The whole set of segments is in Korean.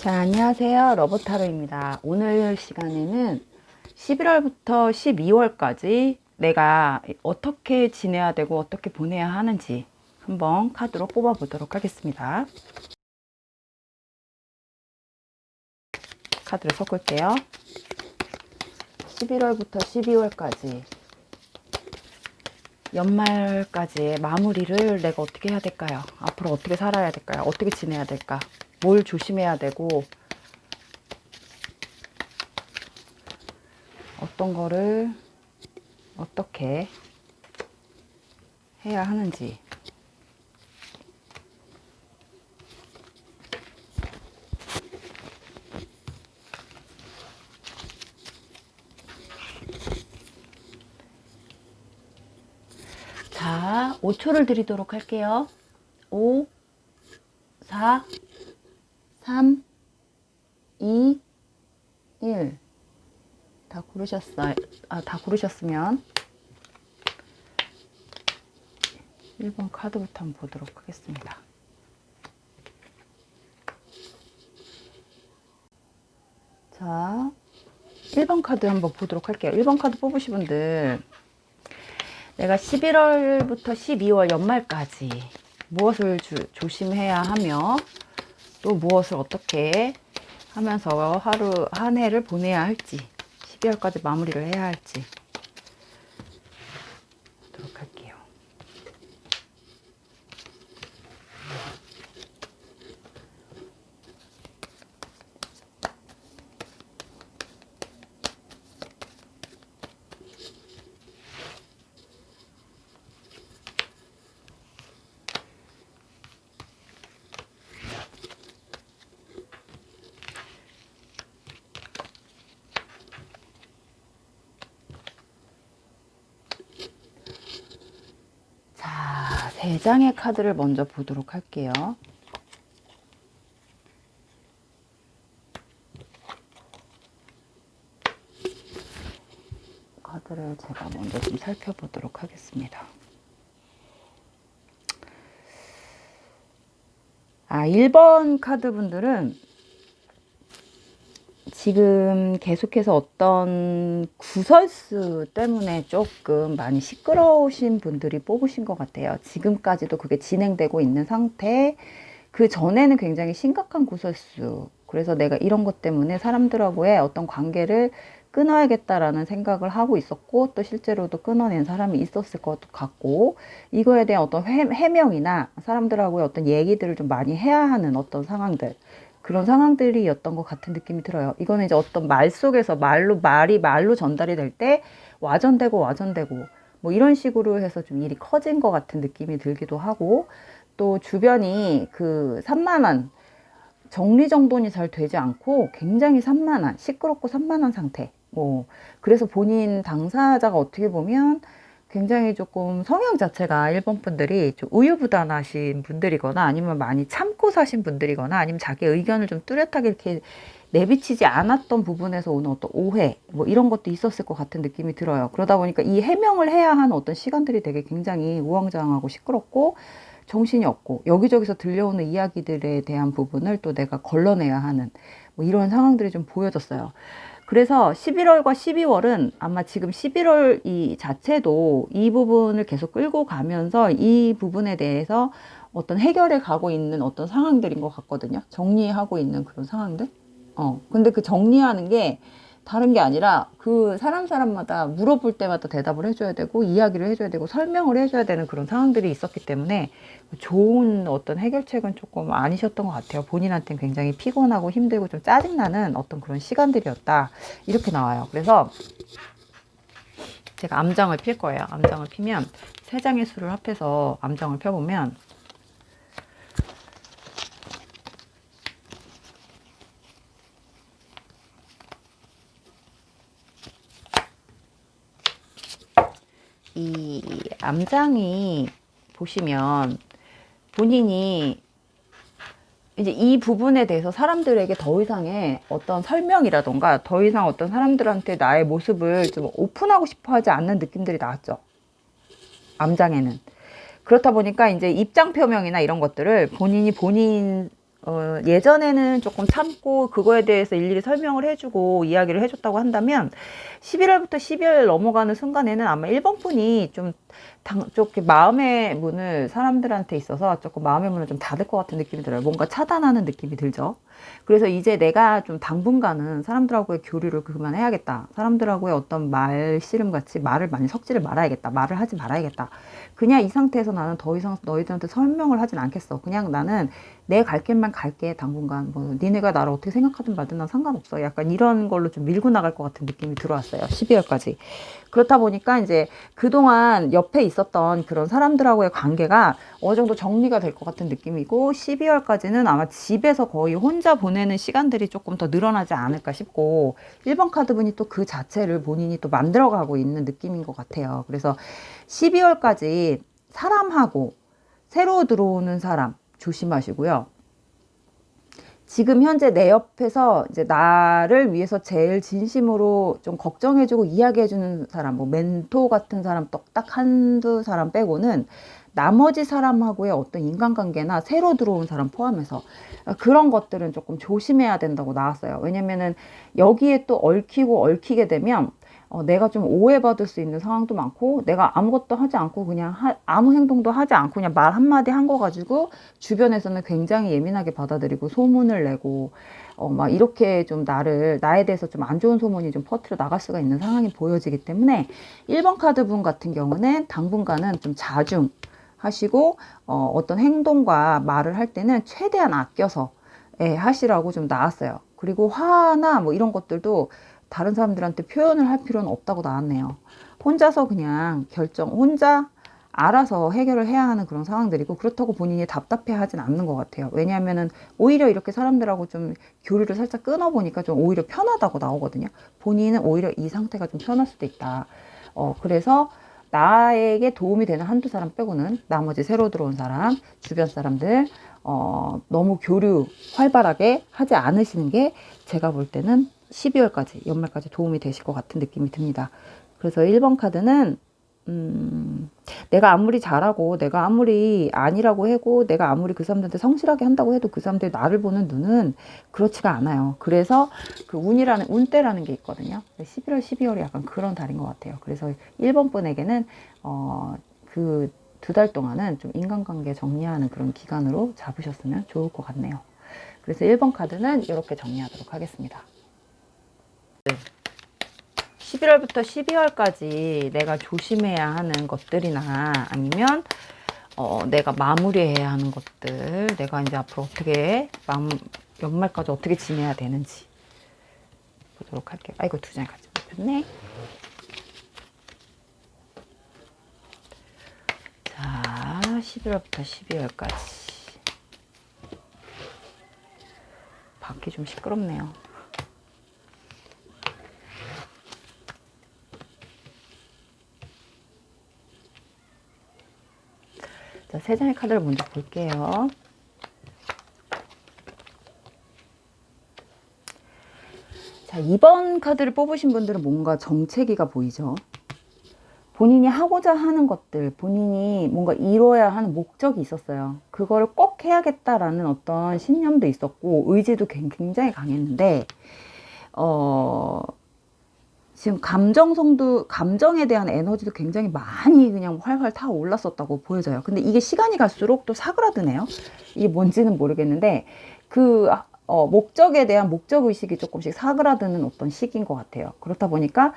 자, 안녕하세요. 러브타로입니다. 오늘 시간에는 11월부터 12월까지 내가 어떻게 지내야 되고 어떻게 보내야 하는지 한번 카드로 뽑아 보도록 하겠습니다. 카드를 섞을게요. 11월부터 12월까지 연말까지의 마무리를 내가 어떻게 해야 될까요? 앞으로 어떻게 살아야 될까요? 어떻게 지내야 될까? 뭘 조심해야 되고 어떤 거를 어떻게 해야 하는지. 자, 5초를 드리도록 할게요. 5, 4, 3, 2, 1. 다 고르셨어요? 다 고르셨으면 1번 카드부터 한번 보도록 하겠습니다. 자, 1번 카드 한번 보도록 할게요. 1번 카드 뽑으신 분들, 내가 11월부터 12월 연말까지 무엇을 조심해야 하며 또 무엇을 어떻게 하면서 한 해를 보내야 할지, 12월까지 마무리를 해야 할지 보도록 할게요. 자, 3장의 카드를 먼저 보도록 할게요. 카드를 제가 먼저 좀 살펴보도록 하겠습니다. 1번 카드 분들은 지금 계속해서 어떤 구설수 때문에 조금 많이 시끄러우신 분들이 뽑으신 것 같아요. 지금까지도 그게 진행되고 있는 상태, 그 전에는 굉장히 심각한 구설수, 그래서 내가 이런 것 때문에 사람들하고의 어떤 관계를 끊어야겠다라는 생각을 하고 있었고, 또 실제로도 끊어낸 사람이 있었을 것 같고, 이거에 대한 어떤 해명이나 사람들하고의 어떤 얘기들을 좀 많이 해야 하는 어떤 상황들, 그런 상황들이었던 것 같은 느낌이 들어요. 이거는 이제 어떤 말 속에서 말이 말로 전달이 될 때 와전되고 뭐 이런 식으로 해서 좀 일이 커진 것 같은 느낌이 들기도 하고, 또 주변이 그 산만한, 정리정돈이 잘 되지 않고 굉장히 산만한, 시끄럽고 산만한 상태. 그래서 본인 당사자가 어떻게 보면 굉장히 조금 성향 자체가 1번 분들이 좀 우유부단하신 분들이거나 아니면 많이 참고 사신 분들이거나 아니면 자기 의견을 좀 뚜렷하게 이렇게 내비치지 않았던 부분에서 오는 어떤 오해, 뭐 이런 것도 있었을 것 같은 느낌이 들어요. 그러다 보니까 이 해명을 해야 하는 어떤 시간들이 되게 굉장히 우왕좌왕하고 시끄럽고 정신이 없고, 여기저기서 들려오는 이야기들에 대한 부분을 또 내가 걸러내야 하는 뭐 이런 상황들이 좀 보여졌어요. 그래서 11월과 12월은 아마 지금 11월 이 자체도 이 부분을 계속 끌고 가면서 이 부분에 대해서 어떤 해결해 가고 있는 어떤 상황들인 것 같거든요. 정리하고 있는 그런 상황들. 근데 그 정리하는 게 다른 게 아니라 그 사람마다 물어볼 때마다 대답을 해줘야 되고 이야기를 해줘야 되고 설명을 해줘야 되는 그런 상황들이 있었기 때문에 좋은 어떤 해결책은 조금 아니셨던 것 같아요. 본인한테는 굉장히 피곤하고 힘들고 좀 짜증나는 어떤 그런 시간들이었다, 이렇게 나와요. 그래서 제가 암장을 필 거예요. 암장을 피면 3장의 수를 합해서 암장을 펴보면 이 암장이 보시면 본인이 이제 이 부분에 대해서 사람들에게 더 이상의 어떤 설명이라던가 더 이상 어떤 사람들한테 나의 모습을 좀 오픈하고 싶어 하지 않는 느낌들이 나왔죠. 암장에는. 그렇다 보니까 이제 입장 표명이나 이런 것들을 본인이 본인 예전에는 조금 참고 그거에 대해서 일일이 설명을 해주고 이야기를 해줬다고 한다면 11월부터 12월 넘어가는 순간에는 아마 1번 분이 좀 마음의 문을 사람들한테 있어서 조금 마음의 문을 좀 닫을 것 같은 느낌이 들어요. 뭔가 차단하는 느낌이 들죠. 그래서 이제 내가 좀 당분간은 사람들하고의 교류를 그만해야겠다. 사람들하고의 어떤 말 씨름 같이 말을 많이 섞지를 말아야겠다. 말을 하지 말아야겠다. 그냥 이 상태에서 나는 더 이상 너희들한테 설명을 하진 않겠어. 그냥 나는 내 갈 길만 갈게. 당분간 뭐 니네가 나를 어떻게 생각하든 말든 난 상관없어. 약간 이런 걸로 좀 밀고 나갈 것 같은 느낌이 들어왔어요. 12월까지. 그렇다 보니까 이제 그동안 옆에 있었던 그런 사람들하고의 관계가 어느 정도 정리가 될 것 같은 느낌이고 12월까지는 아마 집에서 거의 혼자 보내는 시간들이 조금 더 늘어나지 않을까 싶고 1번 카드분이 또 그 자체를 본인이 또 만들어가고 있는 느낌인 것 같아요. 그래서 12월까지 사람하고 새로 들어오는 사람 조심하시고요. 지금 현재 내 옆에서 이제 나를 위해서 제일 진심으로 좀 걱정해주고 이야기해주는 사람, 뭐 멘토 같은 사람 딱 한두 사람 빼고는 나머지 사람하고의 어떤 인간관계나 새로 들어온 사람 포함해서 그런 것들은 조금 조심해야 된다고 나왔어요. 왜냐면은 여기에 또 얽히게 되면 내가 좀 오해받을 수 있는 상황도 많고 내가 아무것도 하지 않고 그냥 아무 행동도 하지 않고 그냥 말 한마디 한 거 가지고 주변에서는 굉장히 예민하게 받아들이고 소문을 내고 막 이렇게 좀 나에 대해서 좀 안 좋은 소문이 좀 퍼뜨려 나갈 수가 있는 상황이 보여지기 때문에 1번 카드 분 같은 경우는 당분간은 좀 자중하시고 어떤 행동과 말을 할 때는 최대한 아껴서 하시라고 좀 나왔어요. 그리고 화나 뭐 이런 것들도 다른 사람들한테 표현을 할 필요는 없다고 나왔네요. 혼자서 그냥 혼자 알아서 해결을 해야 하는 그런 상황들이고 그렇다고 본인이 답답해 하진 않는 것 같아요. 왜냐하면은 오히려 이렇게 사람들하고 좀 교류를 살짝 끊어보니까 좀 오히려 편하다고 나오거든요. 본인은 오히려 이 상태가 좀 편할 수도 있다. 그래서 나에게 도움이 되는 한두 사람 빼고는 나머지 새로 들어온 사람, 주변 사람들 너무 교류 활발하게 하지 않으시는 게 제가 볼 때는 12월까지 연말까지 도움이 되실 것 같은 느낌이 듭니다. 그래서 1번 카드는 내가 아무리 잘하고 내가 아무리 아니라고 하고 내가 아무리 그 사람들한테 성실하게 한다고 해도 그 사람들이 나를 보는 눈은 그렇지가 않아요. 그래서 그 운때라는 게 있거든요. 11월, 12월이 약간 그런 달인 것 같아요. 그래서 1번 분에게는 그 2달 동안은 좀 인간관계 정리하는 그런 기간으로 잡으셨으면 좋을 것 같네요. 그래서 1번 카드는 이렇게 정리하도록 하겠습니다. 11월부터 12월까지 내가 조심해야 하는 것들이나 아니면 내가 마무리해야 하는 것들, 내가 이제 앞으로 어떻게 연말까지 어떻게 지내야 되는지 보도록 할게요. 아이고, 2장 같이 뽑혔네. 자, 11월부터 12월까지. 밖이 좀 시끄럽네요. 자, 3장의 카드를 먼저 볼게요. 자, 2번 카드를 뽑으신 분들은 뭔가 정체기가 보이죠. 본인이 하고자 하는 것들, 본인이 뭔가 이뤄야 하는 목적이 있었어요. 그거를 꼭 해야겠다라는 어떤 신념도 있었고 의지도 굉장히 강했는데 지금 감정에 대한 에너지도 굉장히 많이 그냥 활활 타오 올랐었다고 보여져요. 근데 이게 시간이 갈수록 또 사그라드네요. 이게 뭔지는 모르겠는데 목적에 대한 목적의식이 조금씩 사그라드는 어떤 시기인 것 같아요. 그렇다 보니까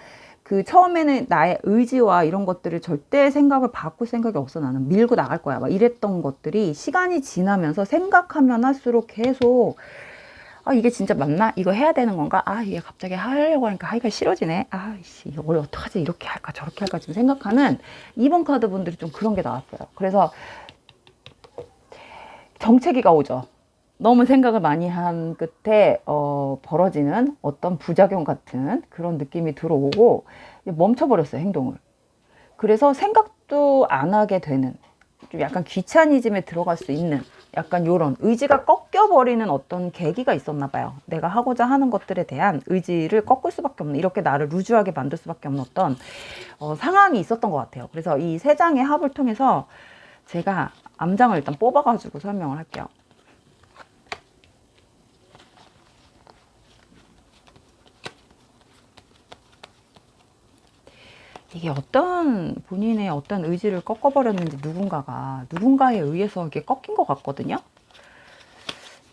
처음에는 나의 의지와 이런 것들을 절대 생각을 바꿀 생각이 없어. 나는 밀고 나갈 거야. 막 이랬던 것들이 시간이 지나면서 생각하면 할수록 계속 이게 진짜 맞나? 이거 해야 되는 건가? 이게 갑자기 하려고 하니까 하기가 싫어지네. 이거 원래 어떡하지? 이렇게 할까? 저렇게 할까? 지금 생각하는 2번 카드 분들이 좀 그런 게 나왔어요. 그래서 정체기가 오죠. 너무 생각을 많이 한 끝에 벌어지는 어떤 부작용 같은 그런 느낌이 들어오고 멈춰버렸어요, 행동을. 그래서 생각도 안 하게 되는 좀 약간 귀차니즘에 들어갈 수 있는 약간 요런 의지가 꺾여버리는 어떤 계기가 있었나 봐요. 내가 하고자 하는 것들에 대한 의지를 꺾을 수밖에 없는, 이렇게 나를 루즈하게 만들 수밖에 없는 어떤 상황이 있었던 것 같아요. 그래서 이 3장의 합을 통해서 제가 암장을 일단 뽑아가지고 설명을 할게요. 이게 어떤 본인의 어떤 의지를 꺾어버렸는지 누군가에 의해서 이게 꺾인 것 같거든요.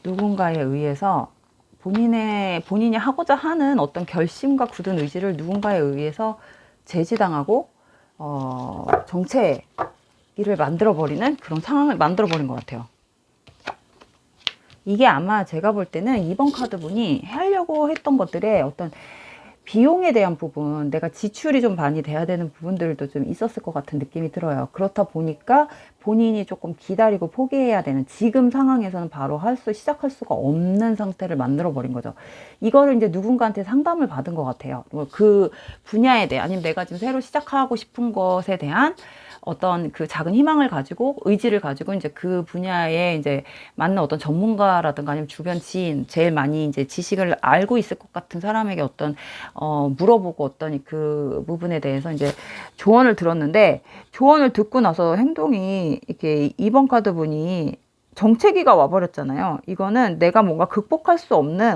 누군가에 의해서 본인이 하고자 하는 어떤 결심과 굳은 의지를 누군가에 의해서 제지당하고 정체기를 만들어버리는 그런 상황을 만들어버린 것 같아요. 이게 아마 제가 볼 때는 2번 카드 분이 하려고 했던 것들의 어떤 비용에 대한 부분, 내가 지출이 좀 많이 돼야 되는 부분들도 좀 있었을 것 같은 느낌이 들어요. 그렇다 보니까 본인이 조금 기다리고 포기해야 되는 지금 상황에서는 바로 시작할 수가 없는 상태를 만들어 버린 거죠. 이거를 이제 누군가한테 상담을 받은 것 같아요. 그 분야에 대해, 아니면 내가 지금 새로 시작하고 싶은 것에 대한 어떤 그 작은 희망을 가지고 의지를 가지고 이제 그 분야에 이제 맞는 어떤 전문가라든가 아니면 주변 지인, 제일 많이 이제 지식을 알고 있을 것 같은 사람에게 어떤 물어보고 어떤 그 부분에 대해서 이제 조언을 들었는데, 조언을 듣고 나서 행동이 이렇게 2번 카드 분이 정체기가 와버렸잖아요. 이거는 내가 뭔가 극복할 수 없는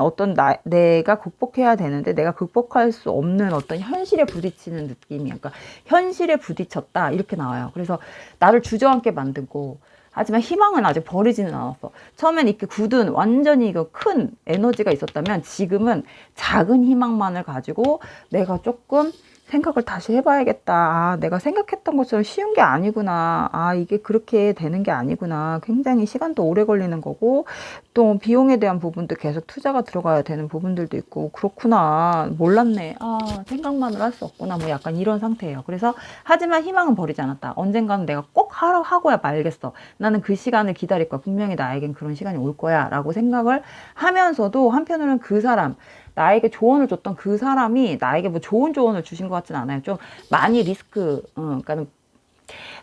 내가 극복해야 되는데 내가 극복할 수 없는 어떤 현실에 부딪히는 느낌이야. 그러니까 현실에 부딪혔다 이렇게 나와요. 그래서 나를 주저앉게 만들고, 하지만 희망은 아직 버리지는 않았어. 처음엔 이렇게 굳은 완전히 이거 큰 에너지가 있었다면 지금은 작은 희망만을 가지고 내가 조금 생각을 다시 해봐야겠다. 아, 내가 생각했던 것처럼 쉬운 게 아니구나. 아, 이게 그렇게 되는 게 아니구나. 굉장히 시간도 오래 걸리는 거고, 또 비용에 대한 부분도 계속 투자가 들어가야 되는 부분들도 있고, 그렇구나. 몰랐네. 아, 생각만으로 할 수 없구나. 뭐 약간 이런 상태예요. 그래서, 하지만 희망은 버리지 않았다. 언젠가는 내가 꼭 하고야 말겠어. 나는 그 시간을 기다릴 거야. 분명히 나에겐 그런 시간이 올 거야. 라고 생각을 하면서도 한편으로는 그 사람, 나에게 조언을 줬던 그 사람이 나에게 뭐 좋은 조언을 주신 것 같진 않아요. 좀 많이 그러니까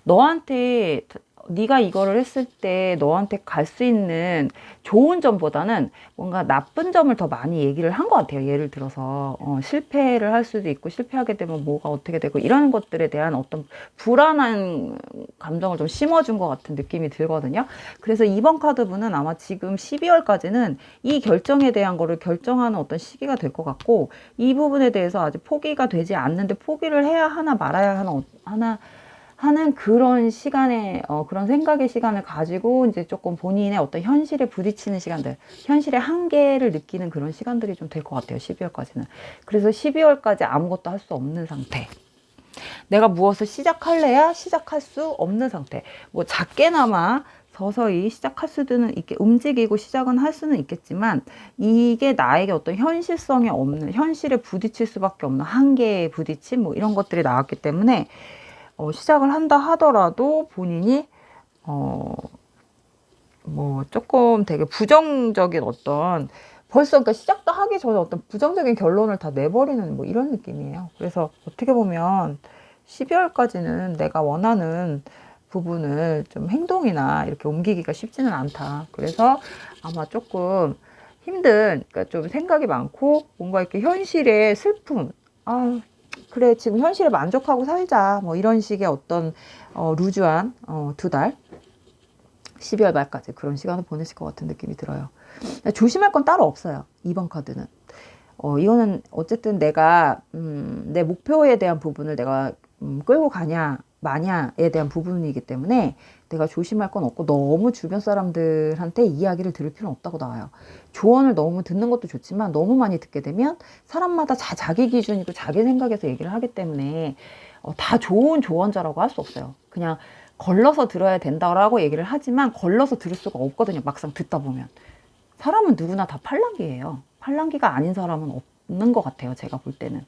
너한테, 네가 이거를 했을 때 너한테 갈 수 있는 좋은 점보다는 뭔가 나쁜 점을 더 많이 얘기를 한 것 같아요. 예를 들어서 실패를 할 수도 있고, 실패하게 되면 뭐가 어떻게 되고, 이런 것들에 대한 어떤 불안한 감정을 좀 심어준 것 같은 느낌이 들거든요. 그래서 2번 카드 분은 아마 지금 12월까지는 이 결정에 대한 거를 결정하는 어떤 시기가 될 것 같고, 이 부분에 대해서 아직 포기가 되지 않는데 포기를 해야 하나 말아야 하나 하는 그런 시간에, 그런 생각의 시간을 가지고 이제 조금 본인의 어떤 현실에 부딪히는 시간들, 현실의 한계를 느끼는 그런 시간들이 좀 될 것 같아요. 12월까지는. 그래서 12월까지 아무것도 할 수 없는 상태. 내가 무엇을 시작할래야 시작할 수 없는 상태. 뭐 작게나마 서서히 시작할 수는 있게 움직이고 시작은 할 수는 있겠지만, 이게 나에게 어떤 현실성이 없는, 현실에 부딪힐 수밖에 없는 한계에 부딪힌 뭐 이런 것들이 나왔기 때문에 시작을 한다 하더라도 본인이 뭐 조금 되게 부정적인 어떤, 벌써 그러니까 시작도 하기 전에 어떤 부정적인 결론을 다 내버리는 뭐 이런 느낌이에요. 그래서 어떻게 보면 12월까지는 내가 원하는 부분을 좀 행동이나 이렇게 옮기기가 쉽지는 않다. 그래서 아마 조금 그러니까 좀 생각이 많고, 뭔가 이렇게 현실의 슬픔, 아, 그래, 지금 현실에 만족하고 살자. 뭐 이런 식의 어떤 루즈한 2달, 12월 말까지 그런 시간을 보내실 것 같은 느낌이 들어요. 조심할 건 따로 없어요. 2번 카드는. 이거는 어쨌든 내가 내 목표에 대한 부분을 내가 끌고 가냐 마냐에 대한 부분이기 때문에 내가 조심할 건 없고, 너무 주변 사람들한테 이야기를 들을 필요는 없다고 나와요. 조언을 너무 듣는 것도 좋지만 너무 많이 듣게 되면 사람마다 자기 기준이고 자기 생각에서 얘기를 하기 때문에 다 좋은 조언자라고 할 수 없어요. 그냥 걸러서 들어야 된다라고 얘기를 하지만 걸러서 들을 수가 없거든요. 막상 듣다 보면. 사람은 누구나 다 팔랑귀예요. 팔랑귀가 아닌 사람은 없는 것 같아요. 제가 볼 때는.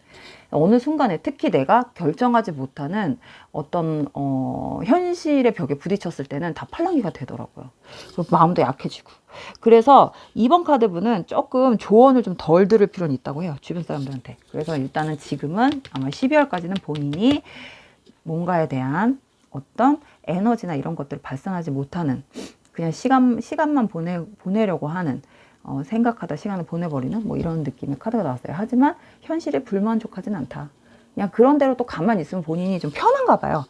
어느 순간에 특히 내가 결정하지 못하는 어떤 현실의 벽에 부딪혔을 때는 다 팔랑귀가 되더라고요. 그리고 마음도 약해지고. 그래서 2번 카드 분은 조금 조언을 좀 덜 들을 필요는 있다고 해요. 주변 사람들한테. 그래서 일단은 지금은 아마 12월까지는 본인이 뭔가에 대한 어떤 에너지나 이런 것들을 발산하지 못하는, 그냥 시간만 보내려고 하는, 생각하다 시간을 보내버리는 뭐 이런 느낌의 카드가 나왔어요. 하지만 현실에 불만족하진 않다. 그냥 그런 대로 또 가만히 있으면 본인이 좀 편한가 봐요.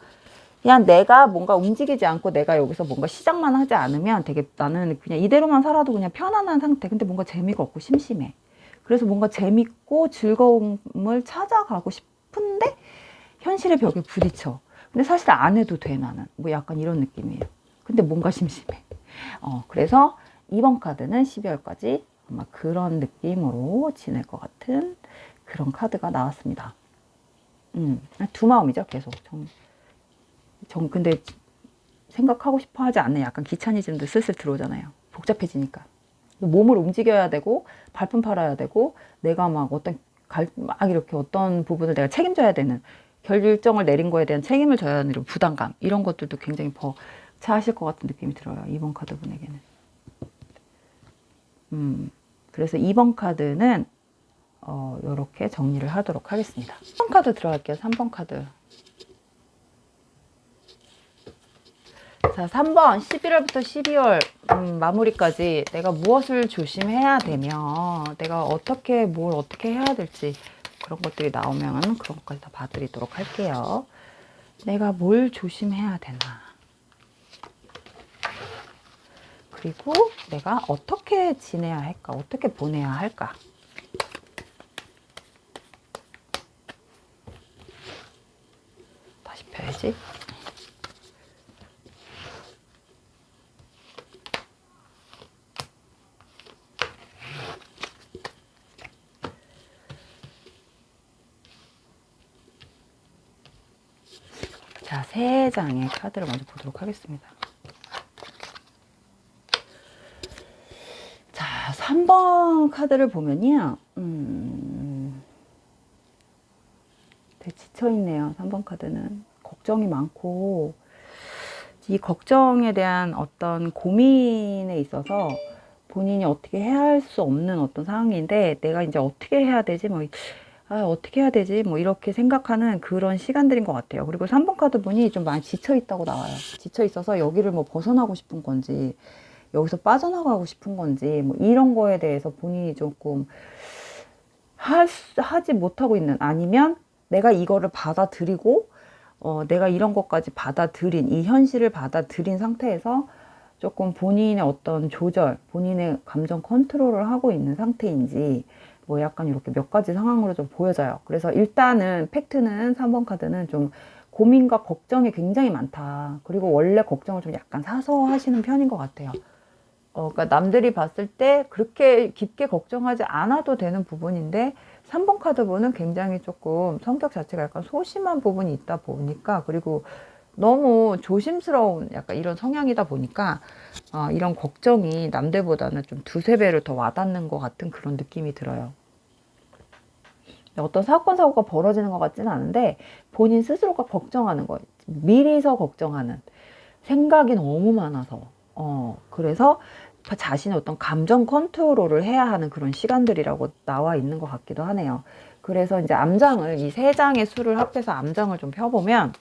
그냥 내가 뭔가 움직이지 않고 내가 여기서 뭔가 시작만 하지 않으면 되게, 나는 그냥 이대로만 살아도 그냥 편안한 상태. 근데 뭔가 재미가 없고 심심해. 그래서 뭔가 재밌고 즐거움을 찾아가고 싶은데 현실의 벽에 부딪혀. 근데 사실 안 해도 돼, 나는. 뭐 약간 이런 느낌이에요. 근데 뭔가 심심해. 그래서 이번 카드는 12월까지 아마 그런 느낌으로 지낼 것 같은 그런 카드가 나왔습니다. 두 마음이죠, 계속. 근데 생각하고 싶어 하지 않는 약간 귀차니즘도 슬슬 들어오잖아요. 복잡해지니까. 몸을 움직여야 되고, 발품 팔아야 되고, 내가 막 막 이렇게 어떤 부분을 내가 책임져야 되는, 결정을 내린 거에 대한 책임을 져야 하는 이런 부담감, 이런 것들도 굉장히 벅차하실 것 같은 느낌이 들어요. 이번 카드 분에게는. 그래서 이번 카드는, 요렇게 정리를 하도록 하겠습니다. 3번 카드 들어갈게요. 3번 카드. 자, 3번 11월부터 12월 마무리까지 내가 무엇을 조심해야 되며 내가 뭘 어떻게 해야 될지 그런 것들이 나오면 그런 것까지 다 봐드리도록 할게요. 내가 뭘 조심해야 되나, 그리고 내가 어떻게 지내야 할까, 어떻게 보내야 할까. 다시 펴야지. 자, 3장의 카드를 먼저 보도록 하겠습니다. 자, 3번 카드를 보면요. 되게 지쳐있네요. 3번 카드는. 걱정이 많고, 이 걱정에 대한 어떤 고민에 있어서 본인이 어떻게 해야 할 수 없는 어떤 상황인데, 내가 이제 어떻게 해야 되지? 어떻게 해야 되지? 이렇게 생각하는 그런 시간들인 것 같아요. 그리고 3번 카드 분이 좀 많이 지쳐있다고 나와요. 지쳐있어서 여기를 벗어나고 싶은 건지, 여기서 빠져나가고 싶은 건지, 이런 거에 대해서 본인이 조금 하지 못하고 있는, 아니면 내가 이거를 받아들이고, 내가 이런 것까지 이 현실을 받아들인 상태에서 조금 본인의 어떤 조절, 본인의 감정 컨트롤을 하고 있는 상태인지, 약간 이렇게 몇 가지 상황으로 좀 보여져요. 그래서 일단은 팩트는 3번 카드는 좀 고민과 걱정이 굉장히 많다. 그리고 원래 걱정을 좀 약간 사서 하시는 편인 것 같아요. 그러니까 남들이 봤을 때 그렇게 깊게 걱정하지 않아도 되는 부분인데, 3번 카드 분은 굉장히 조금 성격 자체가 약간 소심한 부분이 있다 보니까, 그리고 너무 조심스러운 약간 이런 성향이다 보니까, 이런 걱정이 남들보다는 좀 두세 배를 더 와닿는 것 같은 그런 느낌이 들어요. 어떤 사고가 벌어지는 것 같지는 않은데, 본인 스스로가 걱정하는 거예요. 미리서 걱정하는. 생각이 너무 많아서. 그래서 자신의 어떤 감정 컨트롤을 해야 하는 그런 시간들이라고 나와 있는 것 같기도 하네요. 그래서 이제 암장을, 이 3장의 수를 합해서 암장을 좀 펴보면,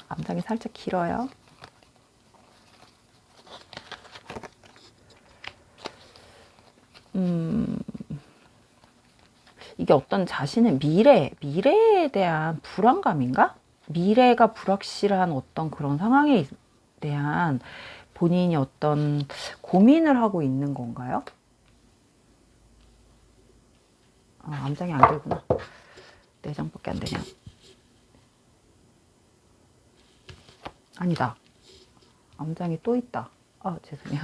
암장이 살짝 길어요. 이게 어떤 자신의 미래에 대한 불안감인가? 미래가 불확실한 어떤 그런 상황에 대한 본인이 어떤 고민을 하고 있는 건가요? 암장이 안 되구나. 4장밖에 안 되냐? 아니다. 암장이 또 있다. 죄송해요.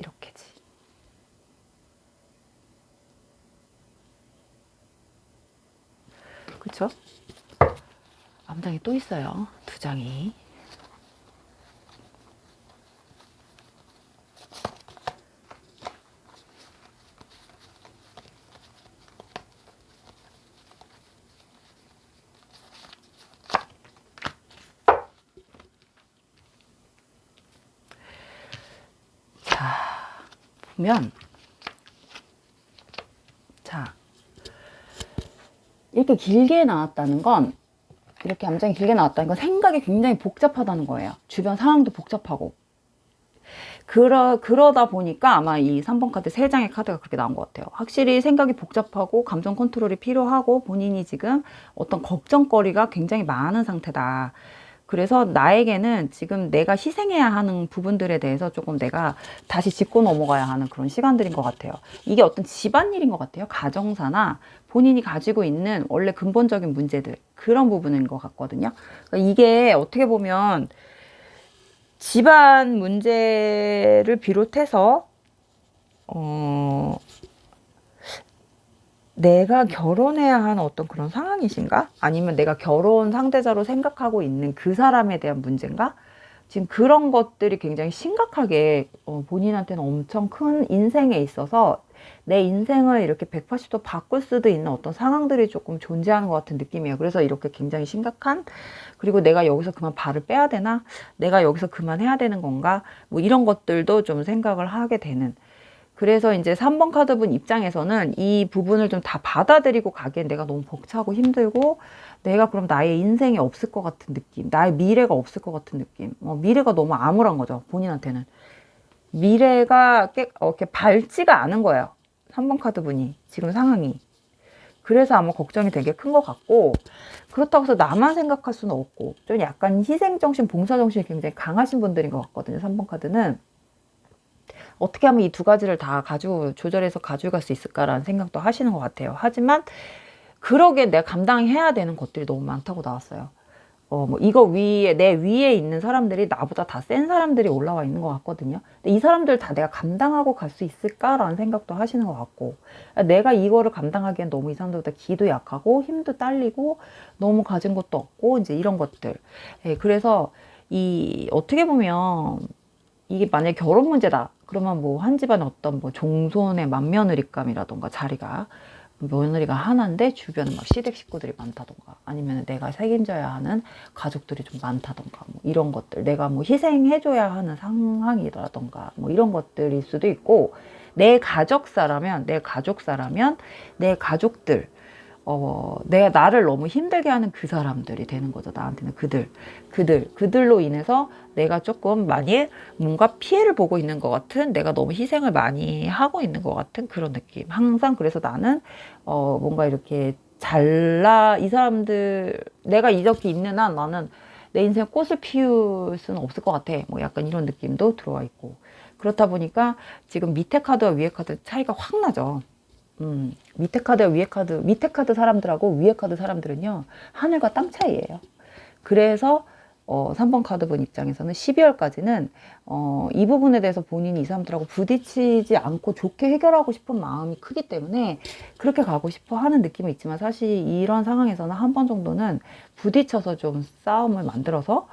이렇게지. 그쵸? 암장이 또 있어요. 2장이. 보면, 자, 이렇게 길게 나왔다는 건, 이렇게 암장이 길게 나왔다는 건 생각이 굉장히 복잡하다는 거예요. 주변 상황도 복잡하고. 그러다 보니까 아마 이 3번 카드 3장의 카드가 그렇게 나온 것 같아요. 확실히 생각이 복잡하고 감정 컨트롤이 필요하고 본인이 지금 어떤 걱정거리가 굉장히 많은 상태다. 그래서 나에게는 지금 내가 희생해야 하는 부분들에 대해서 조금 내가 다시 짚고 넘어가야 하는 그런 시간들인 것 같아요. 이게 어떤 집안일인 것 같아요. 가정사나 본인이 가지고 있는 원래 근본적인 문제들, 그런 부분인 것 같거든요. 그러니까 이게 어떻게 보면 집안 문제를 비롯해서 내가 결혼해야 하는 어떤 그런 상황이신가? 아니면 내가 결혼 상대자로 생각하고 있는 그 사람에 대한 문제인가? 지금 그런 것들이 굉장히 심각하게 본인한테는 엄청 큰 인생에 있어서 내 인생을 이렇게 180도 바꿀 수도 있는 어떤 상황들이 조금 존재하는 것 같은 느낌이에요. 그래서 이렇게 굉장히 심각한, 그리고 내가 여기서 그만 발을 빼야 되나? 내가 여기서 그만해야 되는 건가? 뭐 이런 것들도 좀 생각을 하게 되는, 그래서 이제 3번 카드분 입장에서는 이 부분을 좀 다 받아들이고 가기엔 내가 너무 벅차고 힘들고, 내가 그럼 나의 인생이 없을 것 같은 느낌, 나의 미래가 없을 것 같은 느낌, 미래가 너무 암울한 거죠. 본인한테는 미래가 이렇게 밝지가 않은 거예요. 3번 카드분이 지금 상황이. 그래서 아마 걱정이 되게 큰 것 같고, 그렇다고 해서 나만 생각할 수는 없고, 좀 약간 희생정신, 봉사정신이 굉장히 강하신 분들인 것 같거든요. 3번 카드는 어떻게 하면 이 두 가지를 다 가지고 조절해서 가져갈 수 있을까라는 생각도 하시는 것 같아요. 하지만 그러기에 내가 감당해야 되는 것들이 너무 많다고 나왔어요. 뭐 이거 위에, 내 위에 있는 사람들이 나보다 다 센 사람들이 올라와 있는 것 같거든요. 근데 이 사람들 다 내가 감당하고 갈 수 있을까라는 생각도 하시는 것 같고, 내가 이거를 감당하기엔 너무 이 사람들보다 기도 약하고 힘도 딸리고 너무 가진 것도 없고 이제 이런 것들. 예, 그래서 이 어떻게 보면 이게 만약에 결혼 문제다 그러면 뭐 한 집안에 어떤 뭐 종손의 맏며느리감이라던가 자리가, 며느리가 하나인데 주변에 막 시댁 식구들이 많다던가, 아니면 내가 책임져야 하는 가족들이 좀 많다던가, 뭐 이런 것들, 내가 뭐 희생해줘야 하는 상황이라던가, 뭐 이런 것들일 수도 있고, 내 가족사라면 내 가족들, 내가 나를 너무 힘들게 하는 그 사람들이 되는 거죠. 나한테는 그들로 인해서 내가 조금 많이 뭔가 피해를 보고 있는 것 같은, 내가 너무 희생을 많이 하고 있는 것 같은 그런 느낌. 항상 그래서 나는, 뭔가 이렇게 이 사람들, 내가 이렇게 있는 한 나는 내 인생 꽃을 피울 수는 없을 것 같아. 뭐 약간 이런 느낌도 들어와 있고. 그렇다 보니까 지금 밑에 카드와 위에 카드 차이가 확 나죠. 밑에 카드와 위에 카드, 밑에 카드 사람들하고 위에 카드 사람들은요, 하늘과 땅 차이예요. 그래서 3번 카드분 입장에서는 12월까지는 이 부분에 대해서 본인이 이 사람들하고 부딪히지 않고 좋게 해결하고 싶은 마음이 크기 때문에 그렇게 가고 싶어 하는 느낌은 있지만, 사실 이런 상황에서는 한 번 정도는 부딪혀서 좀 싸움을 만들어서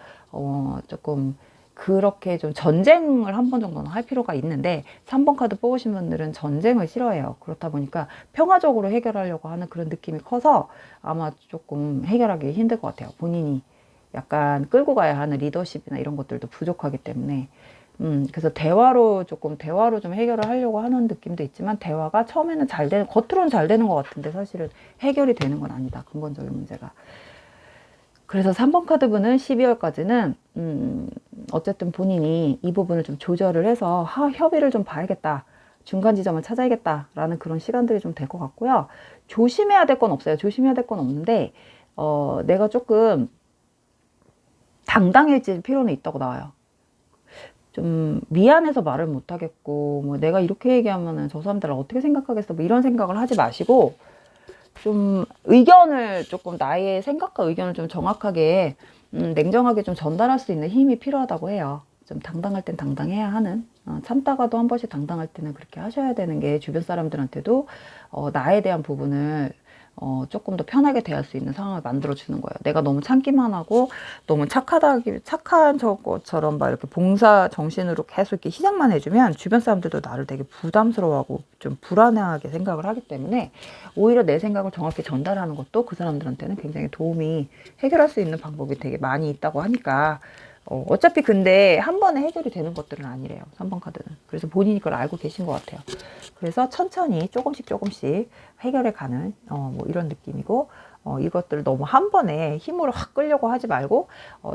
조금 그렇게 좀 전쟁을 한 번 정도는 할 필요가 있는데, 3번 카드 뽑으신 분들은 전쟁을 싫어해요. 그렇다 보니까 평화적으로 해결하려고 하는 그런 느낌이 커서 아마 조금 해결하기 힘들 것 같아요. 본인이 약간 끌고 가야 하는 리더십이나 이런 것들도 부족하기 때문에. 그래서 대화로 좀 해결을 하려고 하는 느낌도 있지만, 대화가 처음에는 겉으로는 잘 되는 것 같은데 사실은 해결이 되는 건 아니다. 근본적인 문제가. 그래서 3번 카드분은 12월까지는 어쨌든 본인이 이 부분을 좀 조절을 해서 협의를 좀 봐야겠다, 중간 지점을 찾아야겠다라는 그런 시간들이 좀 될 것 같고요. 조심해야 될 건 없어요. 조심해야 될 건 없는데, 내가 조금 당당해질 필요는 있다고 나와요. 좀 미안해서 말을 못 하겠고, 뭐 내가 이렇게 얘기하면은 저 사람들을 어떻게 생각하겠어, 뭐 이런 생각을 하지 마시고, 좀 의견을 조금, 나의 생각과 의견을 좀 정확하게, 냉정하게 좀 전달할 수 있는 힘이 필요하다고 해요. 좀 당당할 땐 당당해야 하는, 참다가도 한 번씩 당당할 때는 그렇게 하셔야 되는 게, 주변 사람들한테도 나에 대한 부분을 조금 더 편하게 대할 수 있는 상황을 만들어주는 거예요. 내가 너무 참기만 하고 너무 착한 것처럼 막 이렇게 봉사 정신으로 계속 이렇게 희생만 해주면, 주변 사람들도 나를 되게 부담스러워하고 좀 불안해하게 생각을 하기 때문에, 오히려 내 생각을 정확히 전달하는 것도 그 사람들한테는 굉장히 도움이, 해결할 수 있는 방법이 되게 많이 있다고 하니까, 어차피 근데 한 번에 해결이 되는 것들은 아니래요. 3번 카드는. 그래서 본인이 그걸 알고 계신 것 같아요. 그래서 천천히 조금씩 해결해 가는 뭐 이런 느낌이고, 이것들을 너무 한 번에 힘으로 확 끌려고 하지 말고,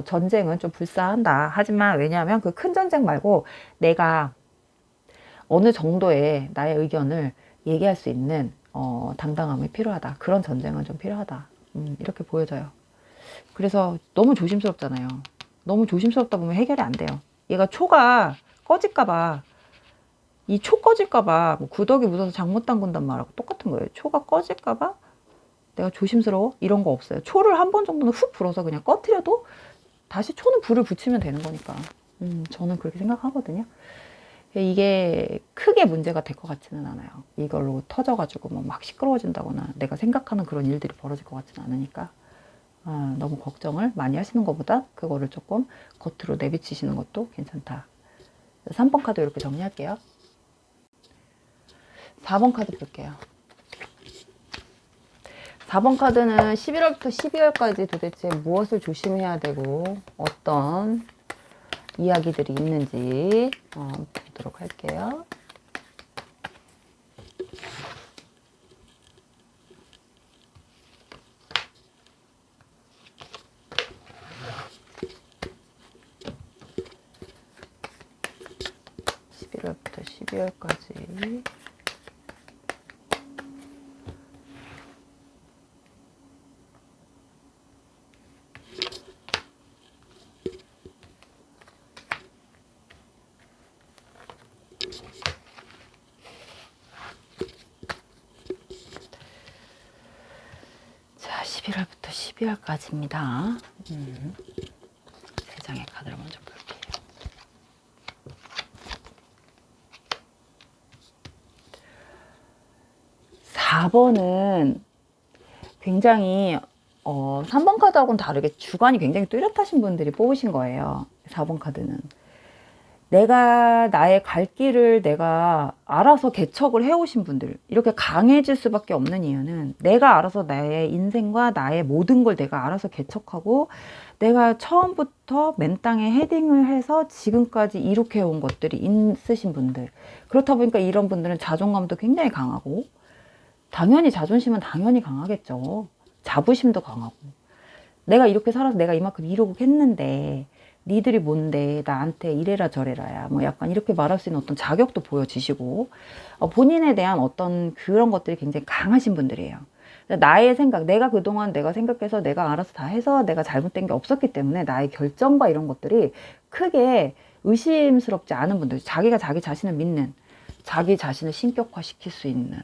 전쟁은 좀 불사한다. 하지만 왜냐하면 그 큰 전쟁 말고 내가 어느 정도의 나의 의견을 얘기할 수 있는 당당함이 필요하다. 그런 전쟁은 좀 필요하다. 이렇게 보여져요. 그래서 너무 조심스럽잖아요. 너무 조심스럽다 보면 해결이 안 돼요. 얘가 초가 꺼질까봐, 이 초 꺼질까봐, 뭐 구더기 묻어서 장 못 담근단 말하고 똑같은 거예요. 초가 꺼질까봐 내가 조심스러워? 이런 거 없어요. 초를 한 번 정도는 훅 불어서 그냥 꺼트려도 다시 초는 불을 붙이면 되는 거니까. 저는 그렇게 생각하거든요. 이게 크게 문제가 될 것 같지는 않아요. 이걸로 터져가지고 뭐 막 시끄러워진다거나 내가 생각하는 그런 일들이 벌어질 것 같지는 않으니까 너무 걱정을 많이 하시는 것보다 그거를 조금 겉으로 내비치시는 것도 괜찮다. 3번 카드 이렇게 정리할게요. 4번 카드 볼게요. 4번 카드는 11월부터 12월까지 도대체 무엇을 조심해야 되고 어떤 이야기들이 있는지 보도록 할게요. 부터 12월까지 자, 11월부터 12월까지입니다. 세 장의 카드를 먼저 볼게요. 4번은 굉장히 3번 카드하고는 다르게 주관이 굉장히 뚜렷하신 분들이 뽑으신 거예요. 4번 카드는 내가 나의 갈 길을 내가 알아서 개척을 해오신 분들, 이렇게 강해질 수밖에 없는 이유는 내가 알아서 나의 인생과 나의 모든 걸 내가 알아서 개척하고 내가 처음부터 맨 땅에 헤딩을 해서 지금까지 이렇게 온 것들이 있으신 분들. 그렇다 보니까 이런 분들은 자존감도 굉장히 강하고 당연히 자존심은 당연히 강하겠죠. 자부심도 강하고 내가 이렇게 살아서 내가 이만큼 이루고 했는데 니들이 뭔데 나한테 이래라 저래라야 뭐 약간 이렇게 말할 수 있는 어떤 자격도 보여지시고 본인에 대한 어떤 그런 것들이 굉장히 강하신 분들이에요. 나의 생각, 내가 그동안 내가 생각해서 내가 알아서 다 해서 내가 잘못된 게 없었기 때문에 나의 결정과 이런 것들이 크게 의심스럽지 않은 분들, 자기가 자기 자신을 믿는, 자기 자신을 신격화시킬 수 있는,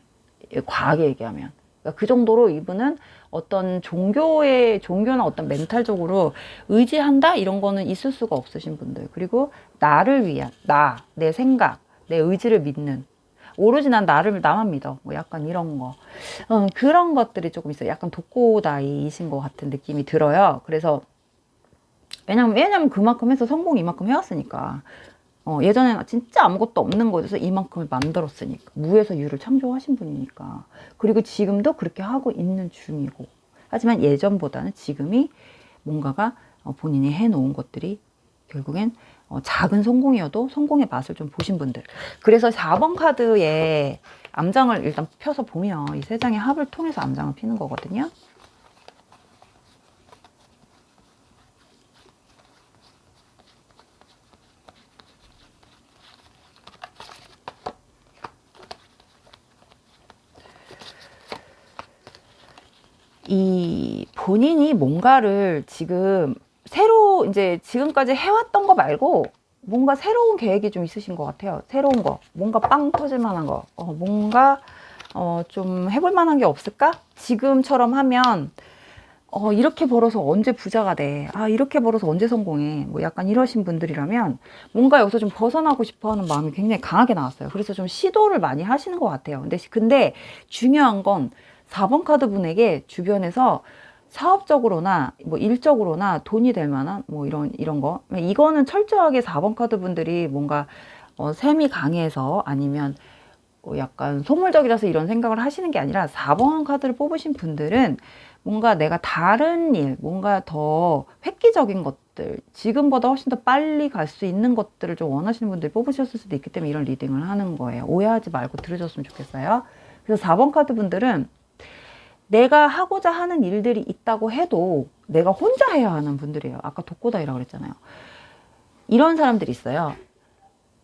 과하게 얘기하면 그 정도로 이분은 어떤 종교나 어떤 멘탈적으로 의지한다? 이런 거는 있을 수가 없으신 분들. 그리고 나를 위한, 내 생각, 내 의지를 믿는, 오로지 난 나만 믿어. 뭐 약간 이런 거. 그런 것들이 조금 있어요. 약간 독고다이이신 것 같은 느낌이 들어요. 그래서, 왜냐면 그만큼 해서 성공 이만큼 해왔으니까. 예전에는 진짜 아무것도 없는 곳에서 이만큼을 만들었으니까. 무에서 유를 창조하신 분이니까. 그리고 지금도 그렇게 하고 있는 중이고. 하지만 예전보다는 지금이 뭔가가 본인이 해놓은 것들이 결국엔 작은 성공이어도 성공의 맛을 좀 보신 분들. 그래서 4번 카드에 암장을 일단 펴서 보면 이 세 장의 합을 통해서 암장을 피는 거거든요. 이 본인이 뭔가를 지금 새로 이제 지금까지 해왔던 거 말고 뭔가 새로운 계획이 좀 있으신 것 같아요. 새로운 거, 뭔가 빵 터질 만한 거, 뭔가 좀 해볼 만한 게 없을까? 지금처럼 하면 이렇게 벌어서 언제 부자가 돼? 이렇게 벌어서 언제 성공해? 뭐 약간 이러신 분들이라면 뭔가 여기서 좀 벗어나고 싶어 하는 마음이 굉장히 강하게 나왔어요. 그래서 좀 시도를 많이 하시는 것 같아요. 근데 중요한 건 4번 카드 분에게 주변에서 사업적으로나 뭐 일적으로나 돈이 될 만한 뭐 이런 거. 이거는 철저하게 4번 카드 분들이 뭔가 셈이 강해서 아니면 약간 소물적이라서 이런 생각을 하시는 게 아니라 4번 카드를 뽑으신 분들은 뭔가 내가 다른 일, 뭔가 더 획기적인 것들, 지금보다 훨씬 더 빨리 갈 수 있는 것들을 좀 원하시는 분들이 뽑으셨을 수도 있기 때문에 이런 리딩을 하는 거예요. 오해하지 말고 들으셨으면 좋겠어요. 그래서 4번 카드 분들은 내가 하고자 하는 일들이 있다고 해도 내가 혼자 해야 하는 분들이에요. 아까 독고다이라고 그랬잖아요. 이런 사람들이 있어요.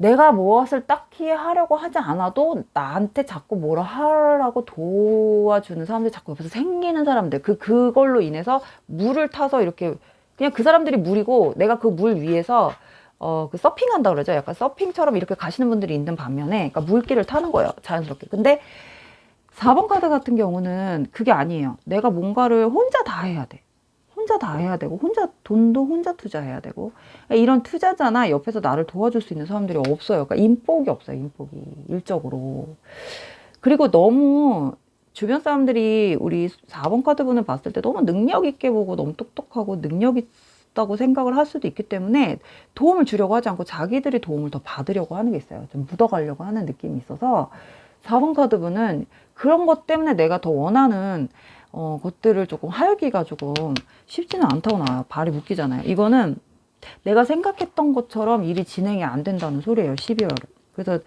내가 무엇을 딱히 하려고 하지 않아도 나한테 자꾸 뭐라 하라고 도와주는 사람들이 자꾸 옆에서 생기는 사람들. 그걸로 인해서 물을 타서 이렇게, 그냥 그 사람들이 물이고 내가 그 물 위에서 그 서핑한다 그러죠. 약간 서핑처럼 이렇게 가시는 분들이 있는 반면에, 그러니까 물길을 타는 거예요. 자연스럽게. 근데 4번 카드 같은 경우는 그게 아니에요. 내가 뭔가를 혼자 다 해야 돼. 혼자 다 해야 되고, 혼자 돈도 혼자 투자해야 되고, 이런 투자자나 옆에서 나를 도와줄 수 있는 사람들이 없어요. 그러니까 인복이 없어요. 인복이 일적으로. 그리고 너무 주변 사람들이 우리 4번 카드 분을 봤을 때 너무 능력 있게 보고 너무 똑똑하고 능력 있다고 생각을 할 수도 있기 때문에 도움을 주려고 하지 않고 자기들이 도움을 더 받으려고 하는 게 있어요. 좀 묻어가려고 하는 느낌이 있어서 4번 카드 분은 그런 것 때문에 내가 더 원하는 것들을 조금 하기가 조금 쉽지는 않다고 나와요. 발이 묶이잖아요. 이거는 내가 생각했던 것처럼 일이 진행이 안 된다는 소리예요. 12월은. 그래서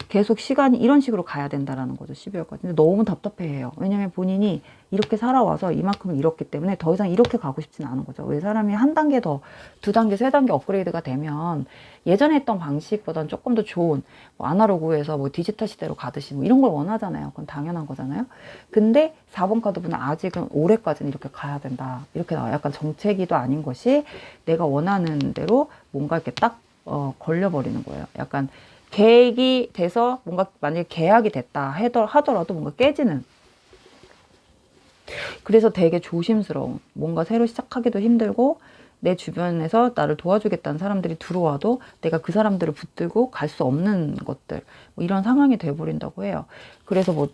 계속 시간이 이런 식으로 가야 된다라는 거죠. 12월까지. 근데 너무 답답해해요. 왜냐면 본인이 이렇게 살아와서 이만큼 잃었기 때문에 더 이상 이렇게 가고 싶지는 않은 거죠. 왜 사람이 한 단계 더, 두 단계, 세 단계 업그레이드가 되면 예전에 했던 방식보다는 조금 더 좋은, 뭐 아날로그에서 뭐 디지털 시대로 가듯이 뭐 이런 걸 원하잖아요. 그건 당연한 거잖아요. 근데 4번 카드분은 아직은 올해까지는 이렇게 가야 된다. 이렇게 나와요. 약간 정체기도 아닌 것이 내가 원하는 대로 뭔가 이렇게 딱 걸려버리는 거예요. 약간 계획이 돼서 뭔가 만약에 계약이 됐다 하더라도 뭔가 깨지는. 그래서 되게 조심스러운, 뭔가 새로 시작하기도 힘들고 내 주변에서 나를 도와주겠다는 사람들이 들어와도 내가 그 사람들을 붙들고 갈 수 없는 것들, 뭐 이런 상황이 돼버린다고 해요. 그래서 뭐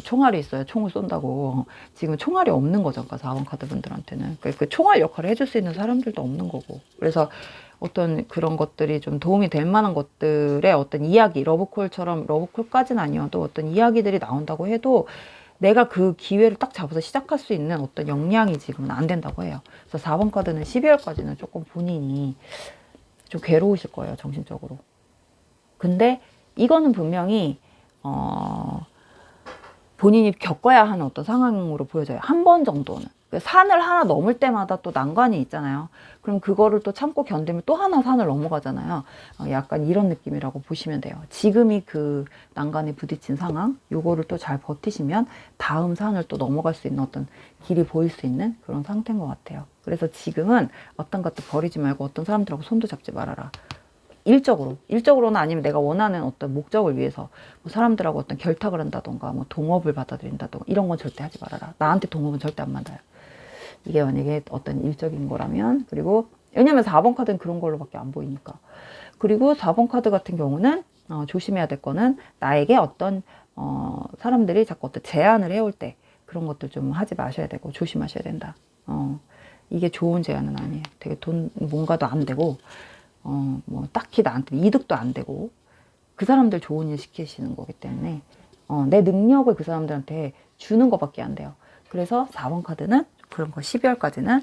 총알이 있어요. 총을 쏜다고. 지금 총알이 없는 거죠. 그러니까 4번 카드 분들한테는. 그 총알 역할을 해줄 수 있는 사람들도 없는 거고. 그래서 어떤 그런 것들이 좀 도움이 될 만한 것들의 어떤 이야기, 러브콜처럼, 러브콜까지는 아니어도 어떤 이야기들이 나온다고 해도 내가 그 기회를 딱 잡아서 시작할 수 있는 어떤 역량이 지금은 안 된다고 해요. 그래서 4번 카드는 12월까지는 조금 본인이 좀 괴로우실 거예요. 정신적으로. 근데 이거는 분명히 본인이 겪어야 하는 어떤 상황으로 보여져요. 한 번 정도는. 산을 하나 넘을 때마다 또 난관이 있잖아요. 그럼 그거를 또 참고 견디면 또 하나 산을 넘어가잖아요. 약간 이런 느낌이라고 보시면 돼요. 지금이 그 난간에 부딪힌 상황, 요거를 또 잘 버티시면 다음 산을 또 넘어갈 수 있는 어떤 길이 보일 수 있는 그런 상태인 것 같아요. 그래서 지금은 어떤 것도 버리지 말고 어떤 사람들하고 손도 잡지 말아라. 일적으로는 아니면 내가 원하는 어떤 목적을 위해서 뭐 사람들하고 어떤 결탁을 한다던가 뭐 동업을 받아들인다던가 이런 건 절대 하지 말아라. 나한테 동업은 절대 안 맞아요. 이게 만약에 어떤 일적인 거라면. 그리고 왜냐면 4번 카드는 그런 걸로밖에 안 보이니까. 그리고 4번 카드 같은 경우는 조심해야 될 거는 나에게 어떤 사람들이 자꾸 어떤 제안을 해올 때 그런 것들 좀 하지 마셔야 되고 조심하셔야 된다. 이게 좋은 제안은 아니에요. 되게 뭔가도 안 되고 뭐 딱히 나한테 이득도 안 되고 그 사람들 좋은 일 시키시는 거기 때문에 내 능력을 그 사람들한테 주는 것밖에 안 돼요. 그래서 4번 카드는 그런 거 12월까지는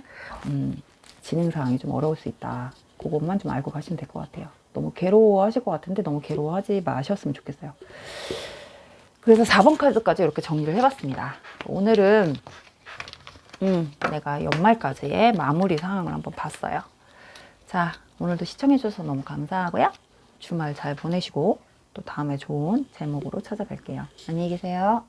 진행 사항이 좀 어려울 수 있다. 그것만 좀 알고 가시면 될 것 같아요. 너무 괴로워하실 것 같은데 너무 괴로워하지 마셨으면 좋겠어요. 그래서 4번 카드까지 이렇게 정리를 해봤습니다. 오늘은 내가 연말까지의 마무리 상황을 한번 봤어요. 자, 오늘도 시청해주셔서 너무 감사하고요. 주말 잘 보내시고 또 다음에 좋은 제목으로 찾아뵐게요. 안녕히 계세요.